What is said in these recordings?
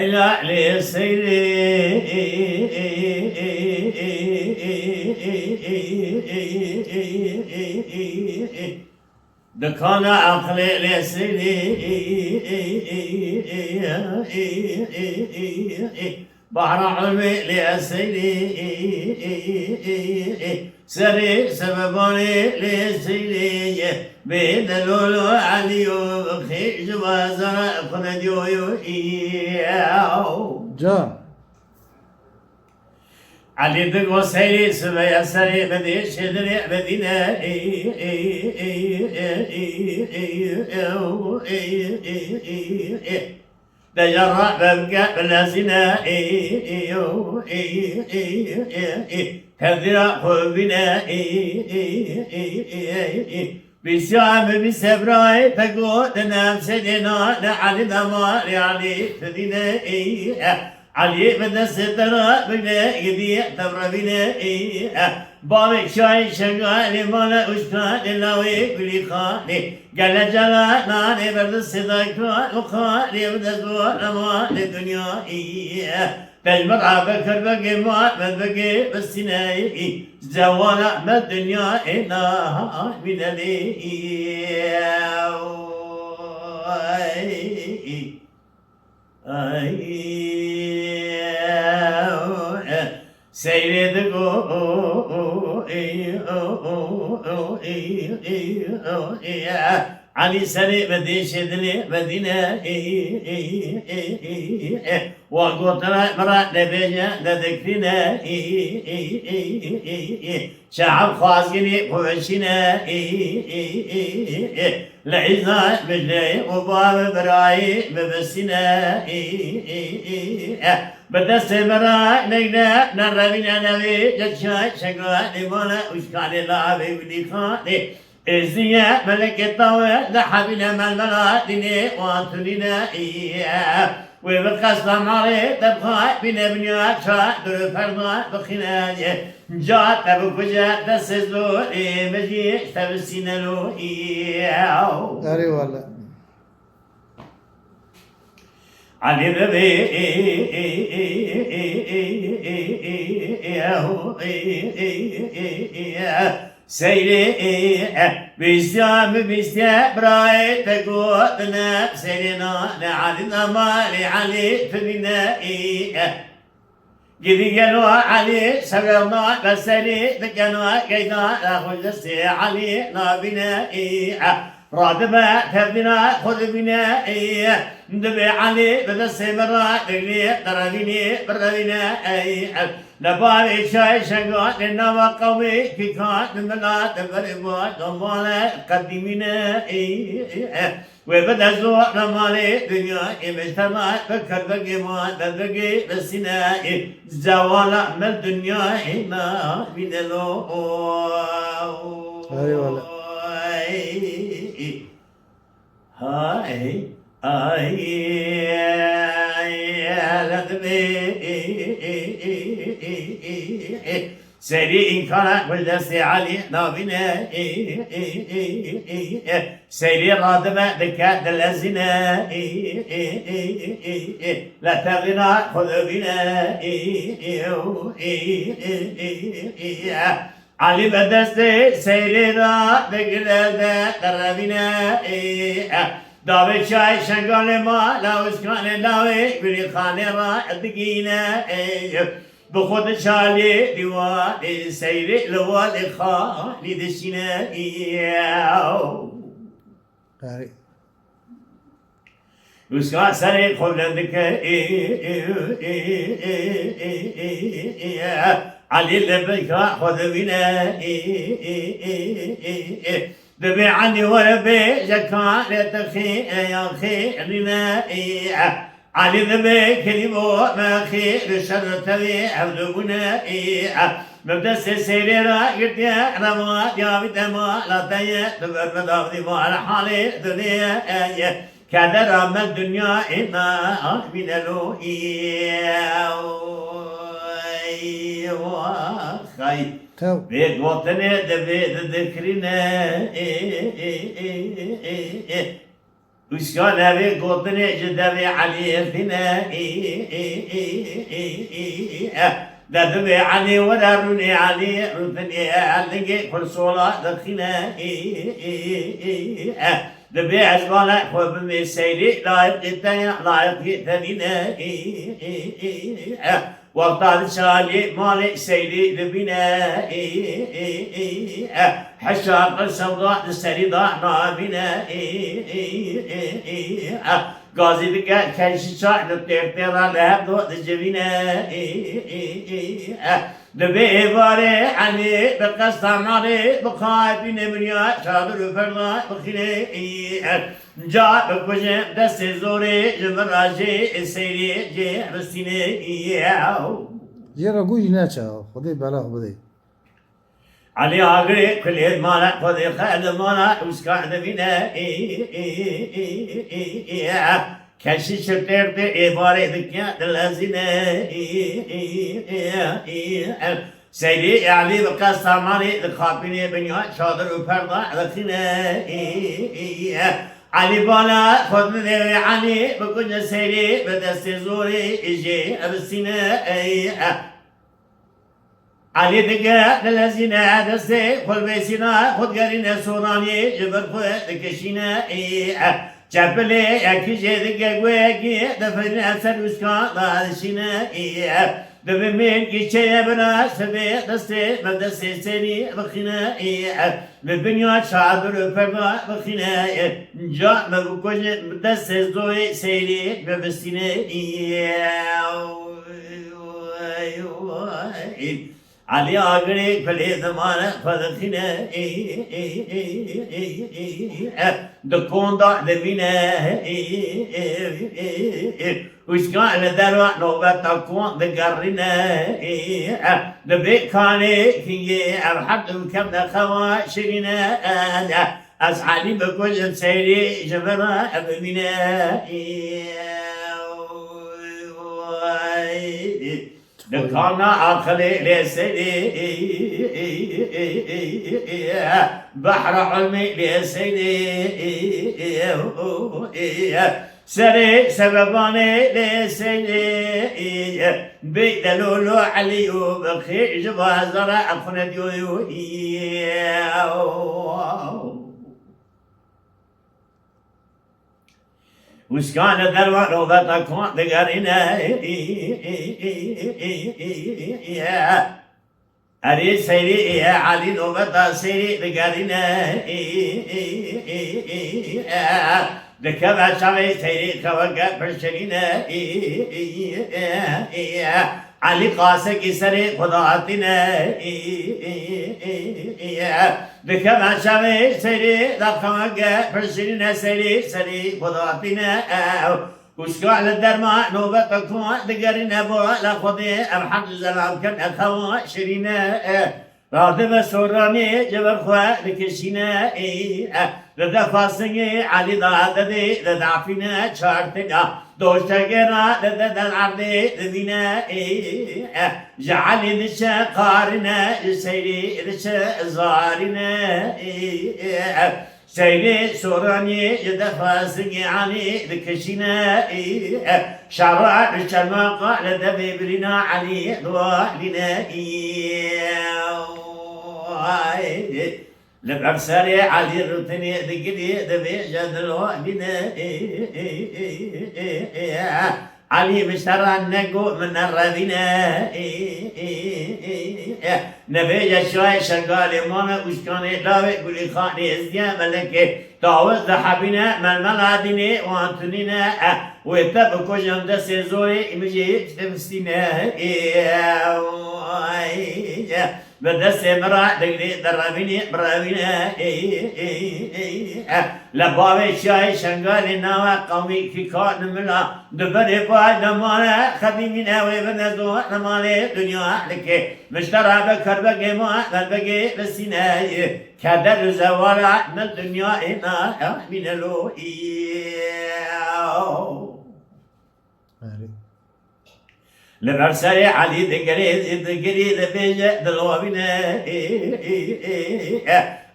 لا لسيري دكان عقلي لسيري بحر علمي لسيري سري سببوني لسيري بين اللولو عليو خيج وزرع خنديو جان علي دقو سيري سبيا سري بدي شدري بدينا دجرع ببقى بلازنا كذرا حبنا بسيام بسبراي تقول نام سيدنا نعلي دمار يعني تدينا علي بدنا سترا بنا يدي تبرا بنا بابك شاي شغال مالا وشكان لاوي كلي خاني قال جلا ناني برد الصداق وخاني بدنا زوار ما الدنيا تجمع بكر بقي ما بقي بس ناي زوال ما الدنيا إنا من لي سيد علي سري بدي شدني بدينا وقطرة مرات نبينا نذكرنا شعب خاصني فوشنا لعزنا بجلي وباب براي ببسنا بدست براي نقنا نربينا نبي جشاي شقا لمولا وشكال الله بيبني خاني إزيا ملك الطوى ذحبنا من المرادني وانتلنا وبقصد مري تبقى بنا بنيات شاطر فرضا بخناجه جات بكجا تسزو مجي تبسينا له أري والله علي ببي سيري بيستام براي تقوتنا سيرنا نعلنا مالي علي فينا جدي قالوا علي سبرنا بسري ذكرنا قيدا ناخذ السي علي نابنا رادبا تبنا خذ بنا ندبي علي بدا السمرة دقلي دربيني بردبينا نبالي شاي شقات لنما قومي في كات منا تقربوا ضمانا قدمنا وبدا زوق نمالي دنيا مجتمع فكر بقي ما تبقي بسنا زوالا من الدنيا ما من لو أري والله هاي سري إن كان ولدس علي نابنا سري رادمة بكاد الأزنا لا تغنى خذ بنا علي بدست سيري را بقلد قربنا داوي شاي شنقال ما لاوش كان لاوي بلي خاني را دقينا بخود شالي ديوالي سيري لوالي خالي دشنا أري وسكان سري خولندك علي لبيك خذ بنا دبي عني وربي زكاة تخي يا خيرنا علي ذبي كلمو ما خير شر تبي عبدنا مبدا سيري راقد يا رما يا بدما لا تيا تبر مدافي ما على حالي دنيا كدر من الدنيا إما من خي بيت وطني دبيت ذكرنا وش كان أبي قطني جدبي علي ثنا دبي علي ودارني علي رثني علقي كل صلاة دخنا دبي عزبانا خوب من سيري لا يبقى لا يبقى ثنينا وقت شالي مالي سيدي لبنا حشاق السوداء السريضاء نابنا قاضي بك كيش شاء نطير تيرا لهم دو دجبنا دبي باري عني بقصد عماري بخايفين منيا شادر فرضا بخيني جاء بكوجه دست زوري جمراجي سيري جي رسيني يرى قوي ناتشا خذي بلاغ بدي علي اغري كل يد مالا خذي خد مالا وسكان بنا كشي شتير دي عبارة ذكيا دلازينا سيدي علي بقص عماري دخابيني بنيا شادر وفرضا دخينا علي بالا خذ من علي بكل سيري بدست زوري اجي ابسينا علي دقا دلازينا دستي خذ بيسينا خذ قرينا سوراني جبر خذ دكشينا جبلي اكي جدقا قويقي دفن اثر وسكان دالشينا دبي من كيشي بنا سبي دستي بدستي سيري بخينا ببنيا شادر فرما بخينا جاء مبكوش بدستي زوي سيري ببسينا علي آغري كلي زمانة فدخينا دكون دا دبينا وشكان دروا نوبة تكون دقرنا دبي كاني كي أبحث كم دخوا شرنا أسعالي بكل سيري جبرا أبمنا دكانا عقلي لسيدي بحر علمي لسيدي سري سبباني لسيدي بيدلولو علي وبخي جبا زرع فنديو وسكان دروا نوبة كون دقرنا أري سيري علي نوبة سيري دقرنا دكبا شوي سيري كوكا برشلينا علي قاسك سري خداتنا دكما شوي سري دكما برشلينا سري سري خداتنا وشكال الدرما نوبة تكون دقرنا بوا لخذي الحمد لله كم أخوا شرينا راضي سوراني جبر خوا لكشينا لدى فاسني علي دادي لدعفنا شارتنا دوشتنا لدى العرضي لذينا جعلي دشا قارنا سيري دشا زارنا سيري سوراني لدى فاسني علي لكشينا شرع الشماقة لدى بيبرنا علي دوالنا لبعبساري علي الرتني دقلي دبي جدلو بنا علي بشترى النقو من الرذينا نبي جشوي شغالي مانا وشكاني داوي قولي خاني ازديا ملكي داوز دحبنا من ملاديني وانتنينا ويتبقو جمد سيزوري امجي تفسينا بدست مرا دقري دربيني برابينا لبابي شاي شنغالي نوا قومي في كان ملا دبري باي دمانا خديمين اوي بنزو نمالي دنيا لكي مشترى بكر بقي ما بقي بسينا كدر زوارع من الدنيا انا من لو لبرسالي علي دقري دبيجة دلوابنا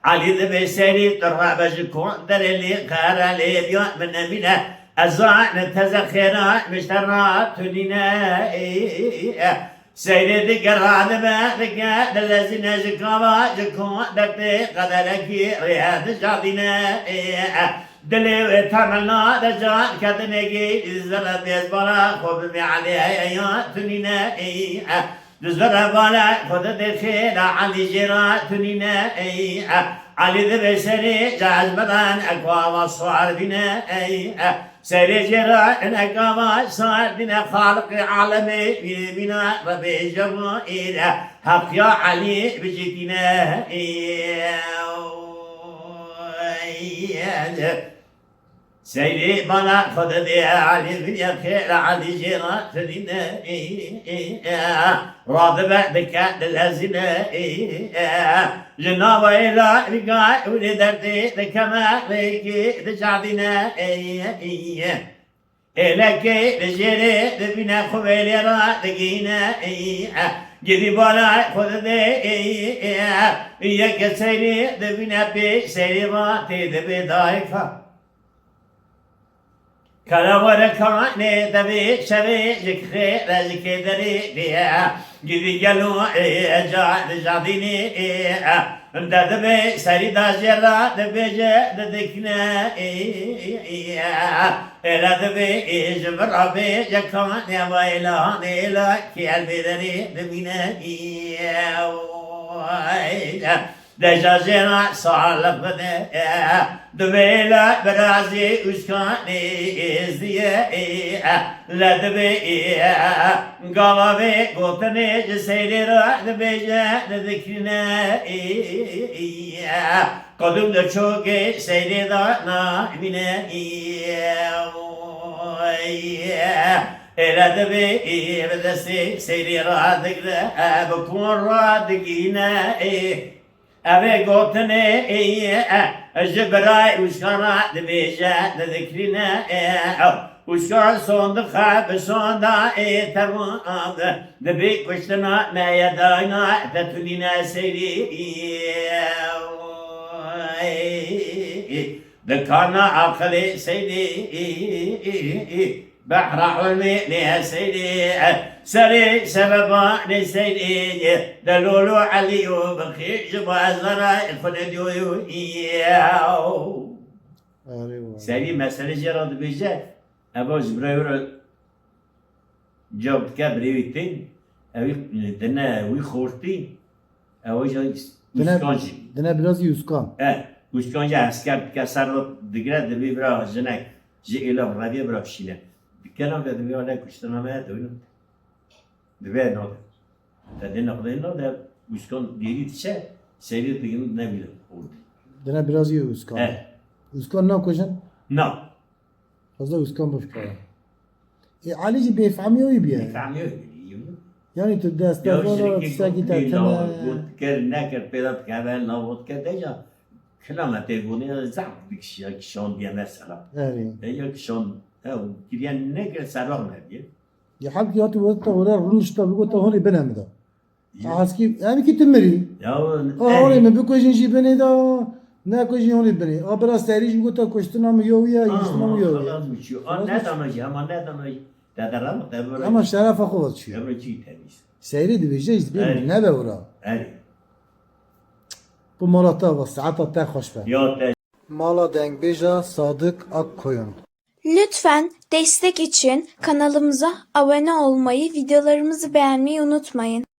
علي ذبي سيري طرها بجكون درلي قارا لي بيوت من أمينة أزان تزخيرات مشترات تنينا سيري ذكر هذا ما ذكر دلزنا جكابا جكون دكتي قدرك رياض جادينا دلي وتعملنا دجال كتنجي الزرد بيزبرا خوب عليها أيات تنينا دزبرا بالا خود دخيل علي جرا تنينا علي ذبي سري جاز بدن أقوام الصور بنا سري جرا إن أقوام الصور بنا خالق عالمي بنا ربي جمائر حق يا علي بجدنا سيدي بنا خذ دي علي بن خير علي جيرا تدينا راضبة بكات الأزنة جنابة إلى رقاء ولدردي ذكما ليكي تجعدنا إلكي لجيري دبنا خبيلي را دقينا جدي بالا خذ دي إياك سيري دبنا بي سيري را تدبي ضايفة كلا وركاني دبي شبي جكري رزكي دري بيا جدي جلو جاديني دبي سري داجرا دبي دكنا إلا دبي جبر أبي جكان يا ويلاني لا كيالبي دري دبينا دجاجنا صالح بده دبيلا برازي وشكاني إزديه لا دبي قوامي قوتني جسيري را دبيجا ذكرنا قدم دشوكي سيري دانا بنا إلى دبي بدسي سيري را ذكرنا بكون را دقينا أبي قوتني جبراي وشكرا دبيجا ذكرنا وشكرا صندخا بصندا ترماد دبي كشتنا ما يداينا تتنينا سيري ذكرنا عقلي سيدي بحر علمي يا سيدي سري سببا سيدي دلولو عليو بخير جبا زرا خديو سيدي مسألة جراد بيجا أبو زبرايور جاوب كبريوتين أوي دنا وي خورتي أوي جاي وسكانجي دنا biraz Yuskan. وسكانجي أسكر كسر دقيقة دبي برا جنك جي إلى ربيع برا بشيله كلام ده دبي ولا كشتنا ما دوينه دبي ناده تدين نقدين ناده وسكان ديري تشة سيري تجين نبيله Dana biraz Yuskan. Yuskan ne kocan? نا Fazla Yuskan boş kara. Alici beyfamiyor ya. فهمیه Yani tu dest یا valla شرکی tساقي کنی تاتنا. نبود کرد نکرد پیدا کردن نبود کرد یا کلامت بونی زعم بکشی کشان بیا مثلا Yani. یا کشان او کریان نکرد سرام ندیه Ya halk ya tu vata ora runşta bu ta honi benem da. Aski yani ki tümeri. یا Honi me bu kojin ji beni da. Ne kojin honi beni. A biraz seriş bu ta koştuna mı yo ya yiştuna mı yo. خلاص میشی آن ندانایی اما ندانایی دادرم دبر Ama şerefe kovat şu. دبر چی تمیز Seyri de bejez bir ne be ora. اری Bu malata ve saata ta hoş be. یا Mala denk beja Sadık Akkoyun. Lütfen destek için kanalımıza abone olmayı, videolarımızı beğenmeyi unutmayın.